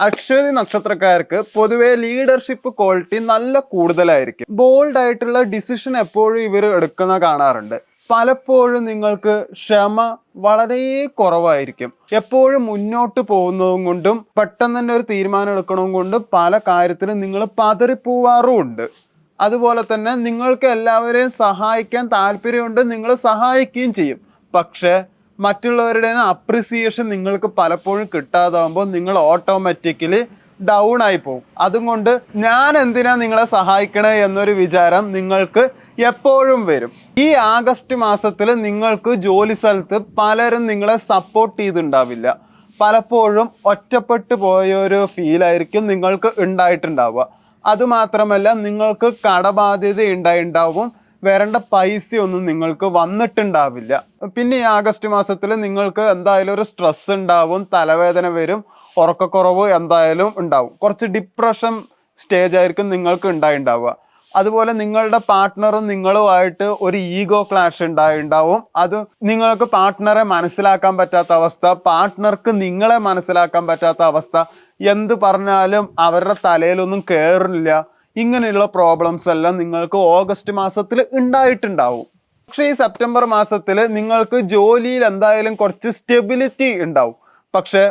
അശ്വതി നക്ഷത്രക്കാർക്ക് പൊതുവെ leadership quality നല്ല കൂടുതലായിരിക്കും. ബോൾഡ് ആയിട്ടുള്ള ഡിസിഷൻ എപ്പോഴും ഇവർ എടുക്കുന്ന കാണാറുണ്ട്. പലപ്പോഴും നിങ്ങൾക്ക് ക്ഷമ വളരെ കുറവായിരിക്കും. എപ്പോഴും മുന്നോട്ട് പോകുന്നതും കൊണ്ടും പെട്ടെന്ന് തന്നെ ഒരു തീരുമാനം എടുക്കണതും കൊണ്ടും പല കാര്യത്തിലും നിങ്ങൾ പതറിപ്പോവാറുമുണ്ട്. അതുപോലെ തന്നെ നിങ്ങൾക്ക് എല്ലാവരെയും സഹായിക്കാൻ താല്പര്യമുണ്ട്, നിങ്ങൾ സഹായിക്കുകയും ചെയ്യും. പക്ഷേ മറ്റുള്ളവരുടെ അപ്രിസിയേഷൻ നിങ്ങൾക്ക് പലപ്പോഴും കിട്ടാതാകുമ്പോൾ നിങ്ങൾ ഓട്ടോമാറ്റിക്കലി ഡൗൺ ആയി പോകും. അതുകൊണ്ട് ഞാൻ എന്തിനാ നിങ്ങളെ സഹായിക്കണേ എന്നൊരു വിചാരം നിങ്ങൾക്ക് എപ്പോഴും വരും. ഈ ആഗസ്റ്റ് മാസത്തിൽ നിങ്ങൾക്ക് ജോലി സ്ഥലത്ത് പലരും നിങ്ങളെ സപ്പോർട്ട് ചെയ്തിട്ടുണ്ടാവില്ല. പലപ്പോഴും ഒറ്റപ്പെട്ടു പോയൊരു ഫീലായിരിക്കും നിങ്ങൾക്ക് ഉണ്ടായിട്ടുണ്ടാവുക. അതുമാത്രമല്ല, നിങ്ങൾക്ക് കടബാധ്യത ഉണ്ടാവും, വരേണ്ട പൈസയൊന്നും നിങ്ങൾക്ക് വന്നിട്ടുണ്ടാവില്ല. പിന്നെ ഈ ആഗസ്റ്റ് മാസത്തിൽ നിങ്ങൾക്ക് എന്തായാലും ഒരു സ്ട്രെസ് ഉണ്ടാവും, തലവേദന വരും, ഉറക്കക്കുറവ് എന്തായാലും ഉണ്ടാവും. കുറച്ച് ഡിപ്രഷൻ സ്റ്റേജ് ആയിരിക്കും നിങ്ങൾക്ക് ഉണ്ടാവുക. അതുപോലെ നിങ്ങളുടെ പാർട്ട്ണറും നിങ്ങളുമായിട്ട് ഒരു ഈഗോ ക്ലാഷ് ഉണ്ടാവും. അത് നിങ്ങൾക്ക് പാർട്ട്ണറെ മനസ്സിലാക്കാൻ പറ്റാത്ത അവസ്ഥ, പാർട്ട്ണർക്ക് നിങ്ങളെ മനസ്സിലാക്കാൻ പറ്റാത്ത അവസ്ഥ, എന്ത് പറഞ്ഞാലും അവരുടെ തലയിലൊന്നും കയറില്ല. ഇങ്ങനെയുള്ള പ്രോബ്ലംസ് എല്ലാം നിങ്ങൾക്ക് ഓഗസ്റ്റ് മാസത്തിൽ ഉണ്ടായിട്ടുണ്ടാവും. പക്ഷേ ഈ സെപ്റ്റംബർ മാസത്തിൽ നിങ്ങൾക്ക് ജോലിയിൽ എന്തായാലും കുറച്ച് സ്റ്റെബിലിറ്റി ഉണ്ടാവും. പക്ഷേ